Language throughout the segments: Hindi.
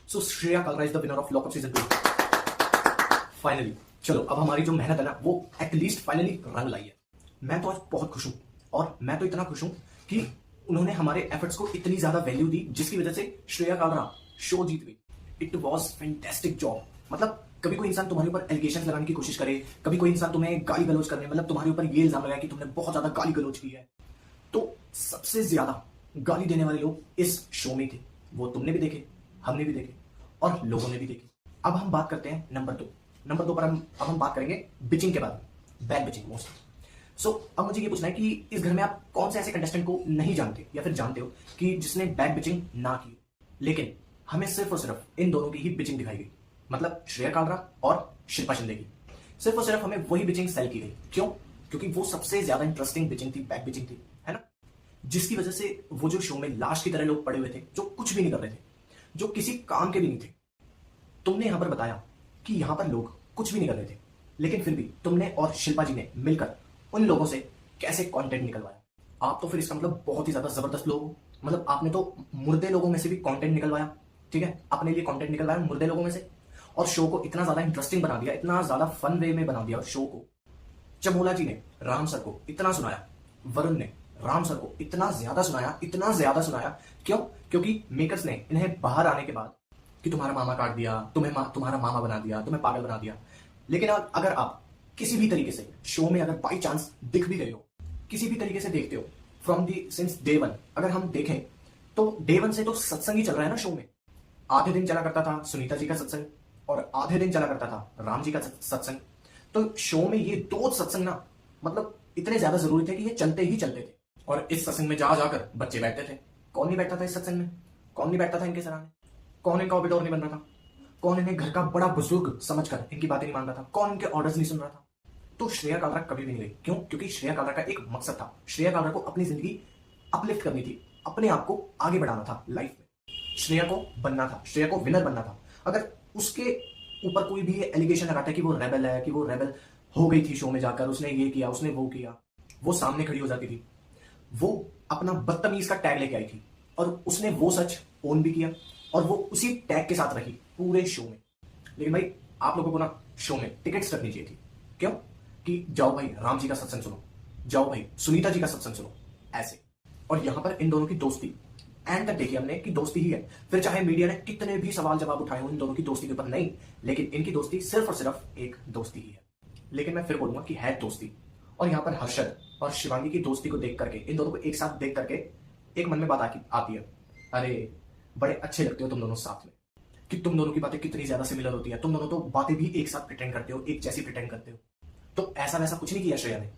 So Shreya Kalra is the winner of lockup season 2 finally. चलो अब हमारी जो मेहनत है ना वो एटलीस्ट फाइनली रंग लाई है। मैं तो आज बहुत खुश हूं, और मैं तो इतना खुश हूं कि उन्होंने हमारे एफर्ट्स को इतनी ज्यादा वैल्यू दी जिसकी वजह से श्रेया कालरा शो जीत गई। It was fantastic job. मतलब कभी कोई इंसान तुम्हारे ऊपर एलिगेशन लगाने की कोशिश करे, कभी कोई इंसान तुम्हें गाली गलौज करने, मतलब तुम्हारे ऊपर ये इल्जाम लगाए कि तुमने बहुत ज्यादा गाली गलौज की है, तो सबसे ज्यादा गाली देने वाले लोग इस शो में थे। वो तुमने भी देखे, हमने भी देखे, और लोगों ने भी देखे। अब हम बात करते हैं नंबर दो पर हम बात करेंगे बिचिंग के बारे में, बैड बिचिंग मोस्ट। सो अब मुझे ये पूछना है कि इस घर में आप कौन से ऐसे कंटेस्टेंट को नहीं जानते या फिर जानते हो कि जिसने बैड बिचिंग ना की, लेकिन हमें सिर्फ और सिर्फ इन दोनों की ही बिचिंग दिखाई गई, मतलब श्रेया कालरा और शिल्पा शिंदे की। सिर्फ और सिर्फ हमें वही बिचिंग सेल की गई। क्यों? क्योंकि वो सबसे ज्यादा इंटरेस्टिंग बिचिंग थी, बैड बिचिंग थी, है ना, जिसकी वजह से वो जो शो में लाश की तरह लोग पड़े हुए थे, जो कुछ भी नहीं कर रहे थे, जो किसी काम के भी नहीं थे। तुमने यहां पर बताया कि यहां पर लोग कुछ भी नहीं कर रहे थे, लेकिन फिर भी तुमने और शिल्पा जी ने मिलकर उन लोगों से कैसे कंटेंट निकलवाया। आप तो फिर इसका मतलब बहुत ही ज्यादा जबरदस्त लोग हो। मतलब आपने तो मुर्दे लोगों में से भी कंटेंट निकलवाया, ठीक है, अपने लिए कंटेंट निकलवाया मुर्दे लोगों में से, और शो को इतना ज्यादा इंटरेस्टिंग बना दिया, इतना ज्यादा फन वे में बना दिया शो को। चमोला जी ने राम सर को इतना सुनाया, वरुण ने राम सर को इतना ज्यादा सुनाया। क्यों? क्योंकि मेकर्स ने इन्हें बाहर आने के बाद कि तुम्हारा मामा काट दिया, तुम्हारा मामा बना दिया, तुम्हें पागल बना दिया। लेकिन अगर आप किसी भी तरीके से शो में अगर बाई चांस दिख भी गए हो, किसी भी तरीके से देखते हो, from the since day one अगर हम देखें तो डे वन से तो सत्संग ही चल रहा है ना शो में। आधे दिन चला करता था सुनीता जी का सत्संग, और आधे दिन चला करता था राम जी का सत्संग। तो शो में ये दो सत्संग ना मतलब इतने ज्यादा जरूरी थे कि ये चलते ही चलते थे। और इस सत्संग में जा जाकर बच्चे बैठते थे। कौन नहीं बैठता था इस सत्संग में? कौन नहीं बैठता था इनके सराहने? कौन इनका ऑबिटोर नहीं बन रहा था? कौन इन्हें घर का बड़ा बुजुर्ग समझकर इनकी बातें नहीं मान रहा था? कौन इनके ऑर्डर्स नहीं सुन रहा था? तो श्रेया कालरा कभी भी नहीं गई। क्यों? क्योंकि श्रेया कालरा का एक मकसद था। श्रेया कालरा को अपनी जिंदगी अपलिफ्ट करनी थी, अपने आप को आगे बढ़ाना था लाइफ में। श्रेया को बनना था, श्रेया को विनर बनना था। अगर उसके ऊपर कोई भी एलिगेशन लगाता है कि वो रेबल है, कि वो रेबल हो गई थी शो में जाकर, उसने ये किया, उसने वो किया, वो सामने खड़ी हो जाती थी। वो अपना बदतमीज का टैग लेके आई थी, और उसने वो सच ओन भी किया, और वो उसी टैग के साथ रही पूरे शो में। लेकिन भाई आप लोगों को ना शो में टिकट्स रखनी चाहिए थी। क्यों? कि जाओ भाई राम जी का सत्संग सुनो, जाओ भाई सुनीता जी का सत्संग सुनो, ऐसे। और यहां पर इन दोनों की दोस्ती एंड तक देखी हमने कि दोस्ती ही है। फिर चाहे मीडिया ने कितने भी सवाल जवाब उठाए हो इन दोनों की दोस्ती के ऊपर, नहीं, लेकिन इनकी दोस्ती सिर्फ और सिर्फ एक दोस्ती ही है। लेकिन मैं फिर बोलूंगा कि है दोस्ती। और यहां पर हर्षद और शिवांगी की दोस्ती को देख करके, इन दोनों को एक साथ देख करके एक मन में बात आती है, अरे बड़े अच्छे लगते हो तुम दोनों साथ में, कि तुम दोनों की बातें कितनी ज्यादा सिमिलर होती है। तुम दोनों तो बातें भी एक साथ प्रिटेंड करते हो, एक जैसी प्रिटेंड करते हो। तो ऐसा वैसा कुछ नहीं किया श्रेया ने।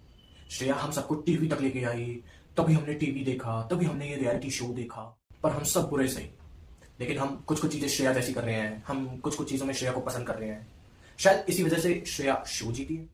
श्रेया हम सबको टीवी तक लेके आई, तभी हमने टीवी देखा, तभी हमने ये रियलिटी शो देखा। पर हम सब बुरे सही, लेकिन हम कुछ चीजें श्रेया जैसी कर रहे हैं, हम कुछ चीजों में श्रेया को पसंद कर रहे हैं। शायद इसी वजह से श्रेया शो जीती है।